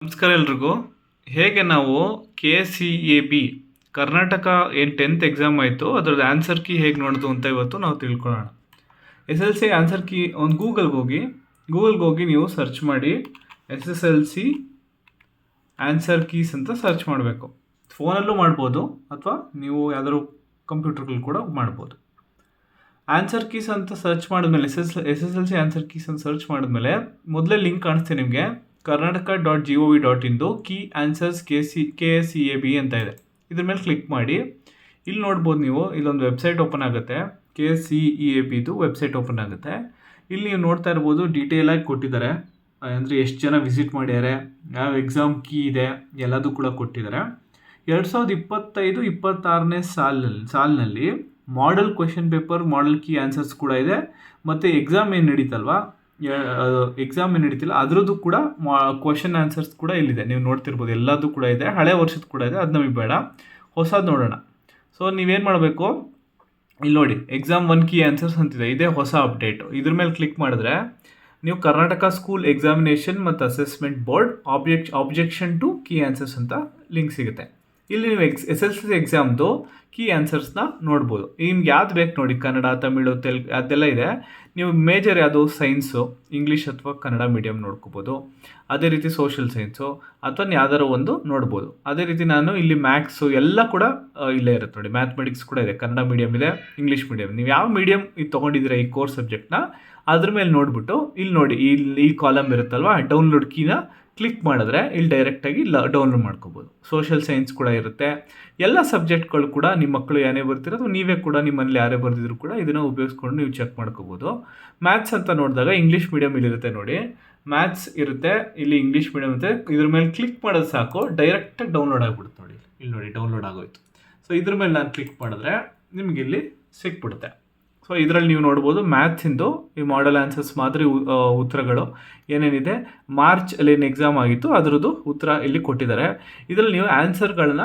ನಮಸ್ಕಾರ ಎಲ್ರಿಗೂ. ಹೇಗೆ ನಾವು KCAB ಕರ್ನಾಟಕ ಏನು 10th ಎಕ್ಸಾಮ್ ಆಯಿತು ಅದರದ್ದು ಆನ್ಸರ್ ಕೀ ಹೇಗೆ ನೋಡೋದು ಅಂತ ಇವತ್ತು ನಾವು ತಿಳ್ಕೊಳ್ಳೋಣ. SSLC ಆನ್ಸರ್ ಕೀ ಒಂದು ಗೂಗಲ್ಗೆ ಹೋಗಿ ನೀವು ಸರ್ಚ್ ಮಾಡಿ SSLC ಆನ್ಸರ್ ಕೀಸ್ ಅಂತ ಸರ್ಚ್ ಮಾಡಬೇಕು. ಫೋನಲ್ಲೂ ಮಾಡ್ಬೋದು ಅಥವಾ ನೀವು ಯಾವ್ದಾದ್ರು ಕಂಪ್ಯೂಟರ್ಗಳು ಕೂಡ ಮಾಡ್ಬೋದು. ಆನ್ಸರ್ ಕೀಸ್ ಅಂತ ಸರ್ಚ್ ಮಾಡಿದ್ಮೇಲೆ SSLC ಆನ್ಸರ್ ಕೀಸ್ ಅಂತ ಸರ್ಚ್ ಮಾಡಿದ್ಮೇಲೆ ಮೊದಲೇ ಲಿಂಕ್ ಕಾಣಿಸ್ತೆ ನಿಮಗೆ karnataka.gov.in ಕೀ ಆನ್ಸರ್ಸ್ KCAB ಅಂತ ಇದೆ. ಇದ್ರ ಮೇಲೆ ಕ್ಲಿಕ್ ಮಾಡಿ. ಇಲ್ಲಿ ನೋಡ್ಬೋದು ನೀವು, ಇಲ್ಲೊಂದು ವೆಬ್ಸೈಟ್ ಓಪನ್ ಆಗುತ್ತೆ. KCABದು ವೆಬ್ಸೈಟ್ ಓಪನ್ ಆಗುತ್ತೆ. ಇಲ್ಲಿ ನೀವು ನೋಡ್ತಾ ಇರ್ಬೋದು, ಡೀಟೇಲಾಗಿ ಕೊಟ್ಟಿದ್ದಾರೆ. ಅಂದರೆ ಎಷ್ಟು ಜನ ವಿಸಿಟ್ ಮಾಡ್ಯಾರೆ, ಯಾವ ಎಕ್ಸಾಮ್ ಕೀ ಇದೆ, ಎಲ್ಲದೂ ಕೂಡ ಕೊಟ್ಟಿದ್ದಾರೆ. 2025-26ನೇ ಸಾಲಿನಲ್ಲಿ model question paper, model key answers ಕೂಡ ಇದೆ. ಮತ್ತು ಎಕ್ಸಾಮ್ ಏನು ನಡೀತಿಲ್ಲ ಅದರದ್ದು ಕೂಡ ಕ್ವಶನ್ ಆನ್ಸರ್ಸ್ ಕೂಡ ಇಲ್ಲಿದೆ. ನೀವು ನೋಡ್ತಿರ್ಬೋದು, ಎಲ್ಲದೂ ಕೂಡ ಇದೆ. ಹಳೆ ವರ್ಷದ ಕೂಡ ಇದೆ, ಅದು ನಮಗೆ ಬೇಡ, ಹೊಸದು ನೋಡೋಣ. ಸೊ ನೀವೇನು ಮಾಡಬೇಕು, ಇಲ್ಲಿ ನೋಡಿ ಎಕ್ಸಾಮ್ 1 ಕೀ ಆನ್ಸರ್ಸ್ ಅಂತಿದೆ, ಇದೇ ಹೊಸ ಅಪ್ಡೇಟು. ಇದ್ರ ಮೇಲೆ ಕ್ಲಿಕ್ ಮಾಡಿದ್ರೆ ನೀವು ಕರ್ನಾಟಕ ಸ್ಕೂಲ್ ಎಕ್ಸಾಮಿನೇಷನ್ ಮತ್ತು assessment board objection to key answers ಅಂತ ಲಿಂಕ್ ಸಿಗುತ್ತೆ. ಇಲ್ಲಿ ನೀವು SSLC ಎಕ್ಸಾಮ್ದು ಕೀ ಆನ್ಸರ್ಸ್ನ ನೋಡ್ಬೋದು. ನಿಮ್ಗೆ ಯಾವ್ದು ಬೇಕು ನೋಡಿ, ಕನ್ನಡ, ತಮಿಳು, ತೆಲುಗು ಅದೆಲ್ಲ ಇದೆ. ನೀವು ಮೇಜರ್ ಯಾವುದು, ಸೈನ್ಸು, ಇಂಗ್ಲೀಷ್ ಅಥವಾ ಕನ್ನಡ ಮೀಡಿಯಮ್ ನೋಡ್ಕೋಬೋದು. ಅದೇ ರೀತಿ ಸೋಷಿಯಲ್ ಸೈನ್ಸು ಅಥವಾ ಯಾವ್ದಾರು ಒಂದು ನೋಡ್ಬೋದು. ಅದೇ ರೀತಿ ನಾನು ಇಲ್ಲಿ ಮ್ಯಾಥ್ಸು ಎಲ್ಲ ಕೂಡ ಇಲ್ಲೇ ಇರುತ್ತೆ ನೋಡಿ. ಮ್ಯಾಥಮೆಟಿಕ್ಸ್ ಕೂಡ ಇದೆ, ಕನ್ನಡ ಮೀಡಿಯಮ್ ಇದೆ, ಇಂಗ್ಲೀಷ್ ಮೀಡಿಯಮ್. ನೀವು ಯಾವ ಮೀಡಿಯಮ್ ಇದು ತೊಗೊಂಡಿದ್ದೀರಾ ಈ ಕೋರ್ಸ್ ಸಬ್ಜೆಕ್ಟ್ನ ಅದ್ರ ಮೇಲೆ ನೋಡಿಬಿಟ್ಟು ಇಲ್ಲಿ ನೋಡಿ, ಈ ಕಾಲಮ್ ಇರುತ್ತಲ್ವ, ಡೌನ್ಲೋಡ್ ಕೀನ ಕ್ಲಿಕ್ ಮಾಡಿದ್ರೆ ಇಲ್ಲಿ ಡೈರೆಕ್ಟಾಗಿ ಡೌನ್ಲೋಡ್ ಮಾಡ್ಕೋಬೋದು. ಸೋಷಿಯಲ್ ಸೈನ್ಸ್ ಕೂಡ ಇರುತ್ತೆ. ಎಲ್ಲ ಸಬ್ಜೆಕ್ಟ್ಗಳು ಕೂಡ ನಿಮ್ಮ ಮಕ್ಕಳು ಏನೇ ಬರ್ತಿರೋ ಅಥವಾ ನೀವೇ ಕೂಡ ನಿಮ್ಮಲ್ಲಿ ಯಾರೇ ಬರ್ತಿದ್ರು ಕೂಡ ಇದನ್ನು ಉಪಯೋಗಿಸ್ಕೊಂಡು ನೀವು ಚೆಕ್ ಮಾಡ್ಕೋಬೋದು. ಮ್ಯಾಥ್ಸ್ ಅಂತ ನೋಡಿದಾಗ ಇಂಗ್ಲೀಷ್ ಮೀಡಿಯಮ್ ಇಲ್ಲಿರುತ್ತೆ ನೋಡಿ, ಮ್ಯಾಥ್ಸ್ ಇರುತ್ತೆ, ಇಲ್ಲಿ ಇಂಗ್ಲೀಷ್ ಮೀಡಿಯಮ್ ಇರುತ್ತೆ. ಇದ್ರ ಮೇಲೆ ಕ್ಲಿಕ್ ಮಾಡೋದು ಸಾಕು, ಡೈರೆಕ್ಟಾಗಿ ಡೌನ್ಲೋಡ್ ಆಗಿಬಿಡುತ್ತೆ ನೋಡಿ. ಇಲ್ಲಿ ನೋಡಿ ಡೌನ್ಲೋಡ್ ಆಗೋಯ್ತು. ಸೊ ಇದ್ರ ಮೇಲೆ ನಾನು ಕ್ಲಿಕ್ ಮಾಡಿದ್ರೆ ನಿಮಗೆ ಇಲ್ಲಿ ಸಿಕ್ಬಿಡುತ್ತೆ. ಸೊ ಇದರಲ್ಲಿ ನೀವು ನೋಡ್ಬೋದು, ಮ್ಯಾಥ್ಸಿಂದು ಈ ಮಾಡೆಲ್ ಆನ್ಸರ್ಸ್ ಮಾದರಿ ಉತ್ತರಗಳು ಏನೇನಿದೆ, ಮಾರ್ಚಲ್ಲಿ ಏನು ಎಕ್ಸಾಮ್ ಆಗಿತ್ತು ಅದರದ್ದು ಉತ್ತರ ಇಲ್ಲಿ ಕೊಟ್ಟಿದ್ದಾರೆ. ಇದರಲ್ಲಿ ನೀವು ಆನ್ಸರ್ಗಳನ್ನ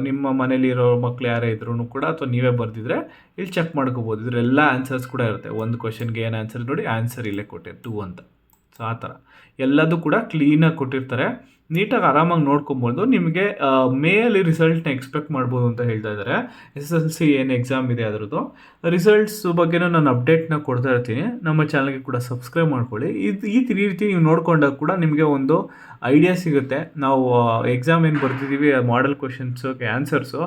ನಿಮ್ಮ ಮನೇಲಿರೋ ಮಕ್ಕಳು ಯಾರೇ ಇದ್ರೂ ಕೂಡ ಅಥವಾ ನೀವೇ ಬರೆದಿದ್ರೆ ಇಲ್ಲಿ ಚೆಕ್ ಮಾಡ್ಕೋಬೋದು. ಇದರೆಲ್ಲ ಆನ್ಸರ್ಸ್ ಕೂಡ ಇರುತ್ತೆ. ಒಂದು ಕ್ವಶನ್ಗೆ ಏನು ಆನ್ಸರ್ ನೋಡಿ, ಆನ್ಸರ್ ಇಲ್ಲೇ ಕೊಟ್ಟಿರ್ತಾರೆ 2 ಅಂತ. ಸೊ ಆ ಥರ ಎಲ್ಲದೂ ಕೂಡ ಕ್ಲೀನಾಗಿ ಕೊಟ್ಟಿರ್ತಾರೆ. ನೀಟಾಗಿ ಆರಾಮಾಗಿ ನೋಡ್ಕೊಬೋದು. ನಿಮಗೆ ಮೇಯಲ್ಲಿ ರಿಸಲ್ಟ್ನ ಎಕ್ಸ್ಪೆಕ್ಟ್ ಮಾಡ್ಬೋದು ಅಂತ ಹೇಳ್ತಾ ಇದ್ದಾರೆ. SSLC ಏನು ಎಕ್ಸಾಮ್ ಇದೆ ಅದರದ್ದು ರಿಸಲ್ಟ್ಸ್ ಬಗ್ಗೆನೂ ನಾನು ಅಪ್ಡೇಟ್ನ ಕೊಡ್ತಾ ಇರ್ತೀನಿ. ನಮ್ಮ ಚಾನಲ್ಗೆ ಕೂಡ ಸಬ್ಸ್ಕ್ರೈಬ್ ಮಾಡ್ಕೊಳ್ಳಿ. ಈ ರೀತಿ ನೀವು ನೋಡ್ಕೊಂಡಾಗ ಕೂಡ ನಿಮಗೆ ಒಂದು ಐಡಿಯಾ ಸಿಗುತ್ತೆ. ನಾವು ಎಕ್ಸಾಮ್ ಏನು ಬರ್ತಿದ್ದೀವಿ, ಮಾಡೆಲ್ ಕ್ವೆಶನ್ಸ್ಗೆ ಆನ್ಸರ್ಸು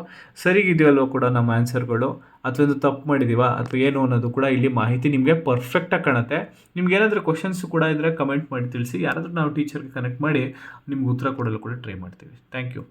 ಸರಿಗಿದೆಯಲ್ವೋ ಕೂಡ ನಮ್ಮ ಆನ್ಸರ್ಗಳು, ಅಥವಾ ಒಂದು ತಪ್ಪು ಮಾಡಿದ್ದೀವಾ ಅಥವಾ ಏನು ಅನ್ನೋದು ಕೂಡ ಇಲ್ಲಿ ಮಾಹಿತಿ ನಿಮಗೆ ಪರ್ಫೆಕ್ಟಾಗಿ ಕಾಣುತ್ತೆ. ನಿಮ್ಗೆ ಏನಾದರೂ ಕ್ವಶನ್ಸು ಕೂಡ ಇದ್ದರೆ ಕಮೆಂಟ್ ಮಾಡಿ ತಿಳಿಸಿ. ಯಾರಾದರೂ ನಾವು ಟೀಚರ್ಗೆ ಕನೆಕ್ಟ್ ಮಾಡಿ ನಿಮ್ಗೆ ಉತ್ತರ ಕೊಡಲು ಕೂಡ ಟ್ರೈ ಮಾಡ್ತೀವಿ. Thank you.